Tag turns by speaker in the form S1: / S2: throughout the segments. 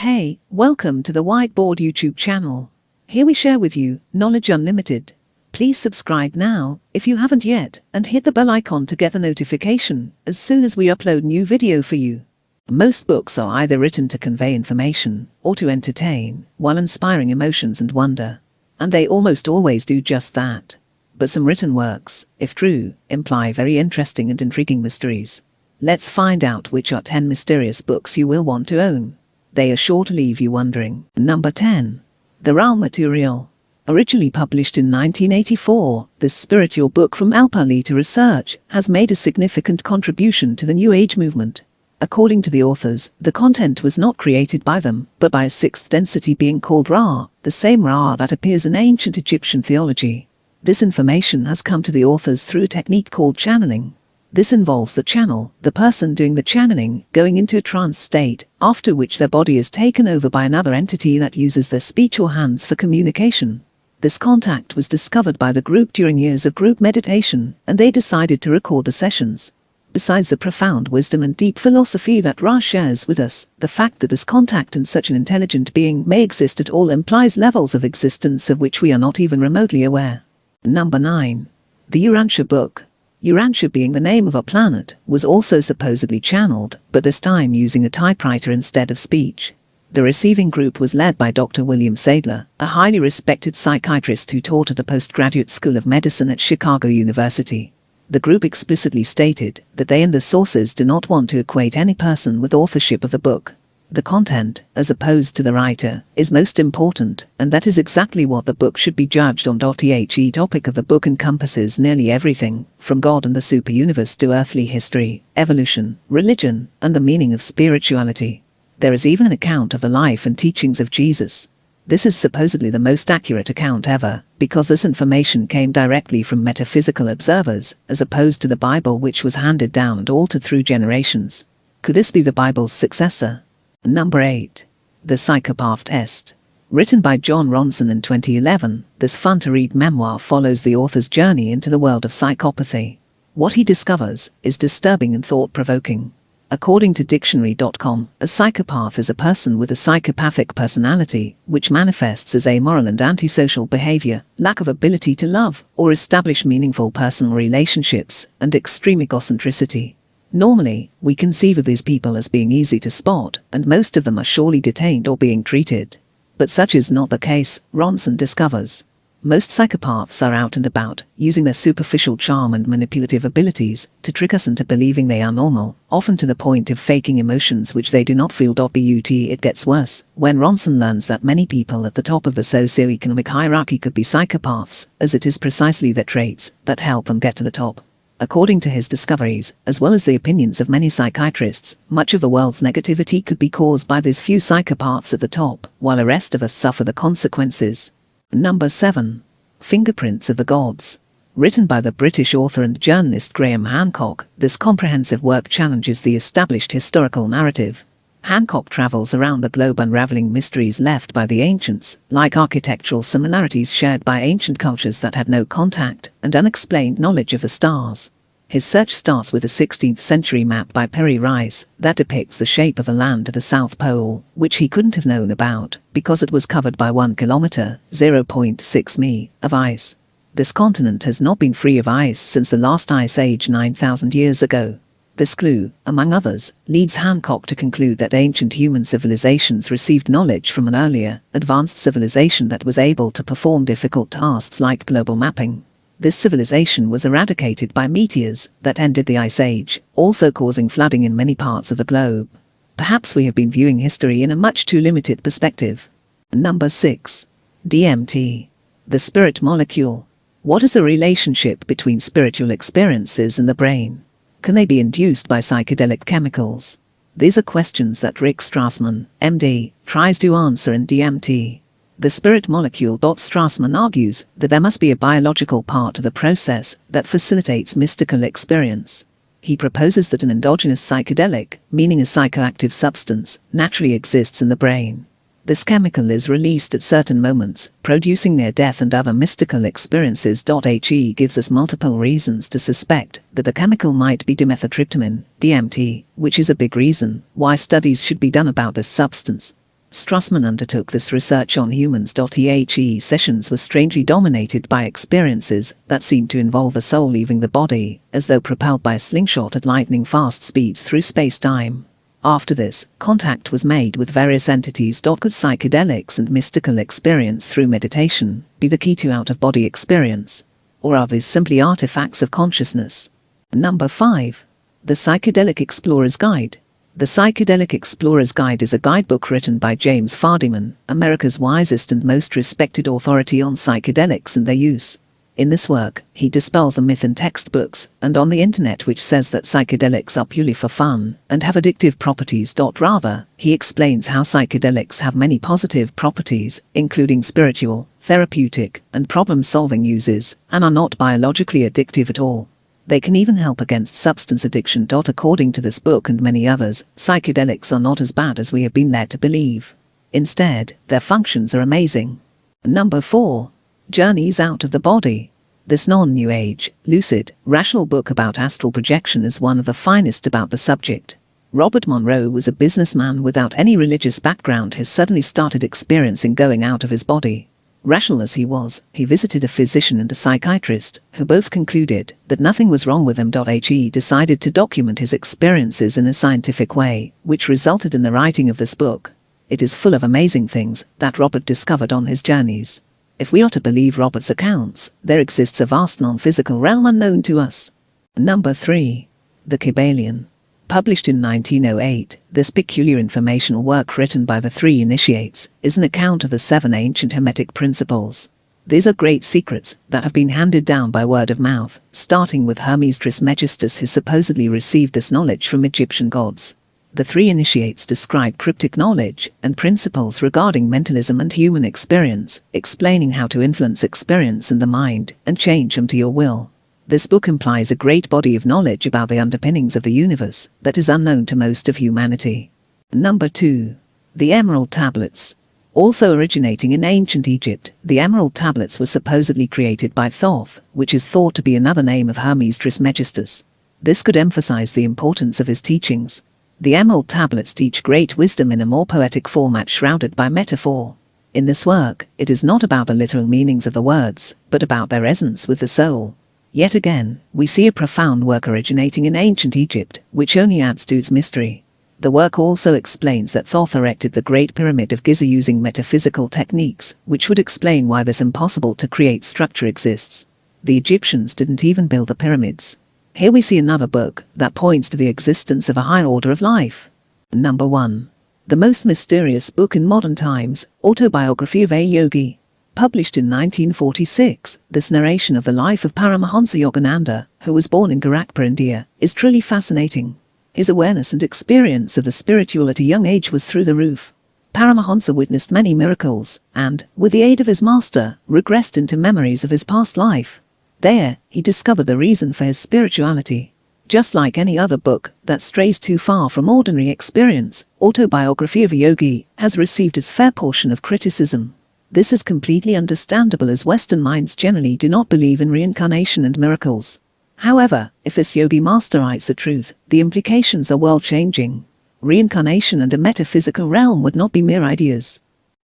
S1: Hey, welcome to the Whiteboard YouTube channel. Here we share with you knowledge unlimited. Please subscribe now if you haven't yet and hit the bell icon to get a notification as soon as we upload new video for you. Most books are either written to convey information or to entertain while inspiring emotions and wonder. And they almost always do just that. But some written works, if true, imply very interesting and intriguing mysteries. Let's find out which are 10 mysterious books you will want to own. They are sure to leave you wondering. Number 10. The Raw Material. Originally published in 1984, this spiritual book from Alpalita Research has made a significant contribution to the New Age movement. According to the authors, the content was not created by them, but by a sixth density being called Ra, the same Ra that appears in ancient Egyptian theology. This information has come to the authors through a technique called channeling. This involves the channel, the person doing the channeling, going into a trance state, after which their body is taken over by another entity that uses their speech or hands for communication. This contact was discovered by the group during years of group meditation, and they decided to record the sessions. Besides the profound wisdom and deep philosophy that Ra shares with us, the fact that this contact and such an intelligent being may exist at all implies levels of existence of which we are not even remotely aware. Number 9. The Urantia Book. Urantia, being the name of a planet, was also supposedly channeled, but this time using a typewriter instead of speech. The receiving group was led by Dr. William Sadler, a highly respected psychiatrist who taught at the Postgraduate School of Medicine at Chicago University. The group explicitly stated that they and the sources do not want to equate any person with authorship of the book. The content, as opposed to the writer, is most important, and that is exactly what the book should be judged on. The topic of the book encompasses nearly everything, from God and the super-universe to earthly history, evolution, religion, and the meaning of spirituality. There is even an account of the life and teachings of Jesus. This is supposedly the most accurate account ever, because this information came directly from metaphysical observers, as opposed to the Bible, which was handed down and altered through generations. Could this be the Bible's successor? Number 8. The Psychopath Test. Written by John Ronson in 2011, this fun-to-read memoir follows the author's journey into the world of psychopathy. What he discovers is disturbing and thought-provoking. According to Dictionary.com, a psychopath is a person with a psychopathic personality, which manifests as amoral and antisocial behavior, lack of ability to love or establish meaningful personal relationships, and extreme egocentricity. Normally, we conceive of these people as being easy to spot, and most of them are surely detained or being treated. But such is not the case, Ronson discovers. Most psychopaths are out and about, using their superficial charm and manipulative abilities to trick us into believing they are normal, often to the point of faking emotions which they do not feel. But it gets worse when Ronson learns that many people at the top of the socioeconomic hierarchy could be psychopaths, as it is precisely their traits that help them get to the top. According to his discoveries, as well as the opinions of many psychiatrists, much of the world's negativity could be caused by these few psychopaths at the top, while the rest of us suffer the consequences. Number 7. Fingerprints of the Gods. Written by the British author and journalist Graham Hancock, this comprehensive work challenges the established historical narrative. Hancock travels around the globe unraveling mysteries left by the ancients, like architectural similarities shared by ancient cultures that had no contact, and unexplained knowledge of the stars. His search starts with a 16th century map by Perry Rice that depicts the shape of the land at the South Pole, which he couldn't have known about, because it was covered by 1 kilometer, 0.6 mi, of ice. This continent has not been free of ice since the last ice age 9,000 years ago. This clue, among others, leads Hancock to conclude that ancient human civilizations received knowledge from an earlier, advanced civilization that was able to perform difficult tasks like global mapping. This civilization was eradicated by meteors that ended the Ice Age, also causing flooding in many parts of the globe. Perhaps we have been viewing history in a much too limited perspective. Number 6. DMT. The Spirit Molecule. What is the relationship between spiritual experiences and the brain? Can they be induced by psychedelic chemicals? These are questions that Rick Strassman, MD, tries to answer in DMT. The Spirit Molecule. Strassman argues that there must be a biological part of the process that facilitates mystical experience. He proposes that an endogenous psychedelic, meaning a psychoactive substance, naturally exists in the brain. This chemical is released at certain moments, producing near-death and other mystical experiences. He gives us multiple reasons to suspect that the chemical might be dimethyltryptamine, DMT, which is a big reason why studies should be done about this substance. Strassman undertook this research on humans. The sessions were strangely dominated by experiences that seemed to involve the soul leaving the body, as though propelled by a slingshot at lightning-fast speeds through space-time. After this, contact was made with various entities. Could psychedelics and mystical experience through meditation be the key to out-of-body experience? Or are these simply artifacts of consciousness? Number 5. The Psychedelic Explorer's Guide. The Psychedelic Explorer's Guide is a guidebook written by James Fadiman, America's wisest and most respected authority on psychedelics and their use. In this work, he dispels the myth in textbooks and on the internet which says that psychedelics are purely for fun and have addictive properties. Rather, he explains how psychedelics have many positive properties, including spiritual, therapeutic, and problem-solving uses, and are not biologically addictive at all. They can even help against substance addiction. According to this book and many others, psychedelics are not as bad as we have been led to believe. Instead, their functions are amazing. Number 4. Journeys Out of the Body. This non-New Age, lucid, rational book about astral projection is one of the finest about the subject. Robert Monroe was a businessman without any religious background who suddenly started experiencing going out of his body. Rational as he was, he visited a physician and a psychiatrist, who both concluded that nothing was wrong with him. He decided to document his experiences in a scientific way, which resulted in the writing of this book. It is full of amazing things that Robert discovered on his journeys. If we are to believe Robert's accounts, there exists a vast non-physical realm unknown to us. Number 3. The Kybalion. Published in 1908, this peculiar informational work written by the three initiates is an account of the 7 ancient Hermetic principles. These are great secrets that have been handed down by word of mouth, starting with Hermes Trismegistus, who supposedly received this knowledge from Egyptian gods. The three initiates describe cryptic knowledge and principles regarding mentalism and human experience, explaining how to influence experience in the mind and change them to your will. This book implies a great body of knowledge about the underpinnings of the universe that is unknown to most of humanity. Number 2. The Emerald Tablets. Also originating in ancient Egypt, the Emerald Tablets were supposedly created by Thoth, which is thought to be another name of Hermes Trismegistus. This could emphasize the importance of his teachings. The Emerald Tablets teach great wisdom in a more poetic format shrouded by metaphor. In this work, it is not about the literal meanings of the words, but about their essence with the soul. Yet again, we see a profound work originating in ancient Egypt, which only adds to its mystery. The work also explains that Thoth erected the Great Pyramid of Giza using metaphysical techniques, which would explain why this impossible to create structure exists. The Egyptians didn't even build the pyramids. Here we see another book that points to the existence of a higher order of life. Number 1. The most mysterious book in modern times, Autobiography of a Yogi. Published in 1946, this narration of the life of Paramahansa Yogananda, who was born in Gorakhpur, India, is truly fascinating. His awareness and experience of the spiritual at a young age was through the roof. Paramahansa witnessed many miracles, and, with the aid of his master, regressed into memories of his past life. There, he discovered the reason for his spirituality. Just like any other book that strays too far from ordinary experience, Autobiography of a Yogi has received its fair portion of criticism. This is completely understandable, as Western minds generally do not believe in reincarnation and miracles. However, if this yogi master writes the truth, the implications are world-changing. Reincarnation and a metaphysical realm would not be mere ideas.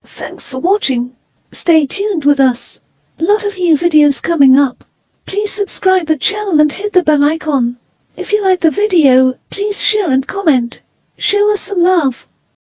S2: Thanks for watching. Stay tuned with us. A lot of new videos coming up. Please subscribe the channel and hit the bell icon. If you like the video, please share and comment. Show us some love.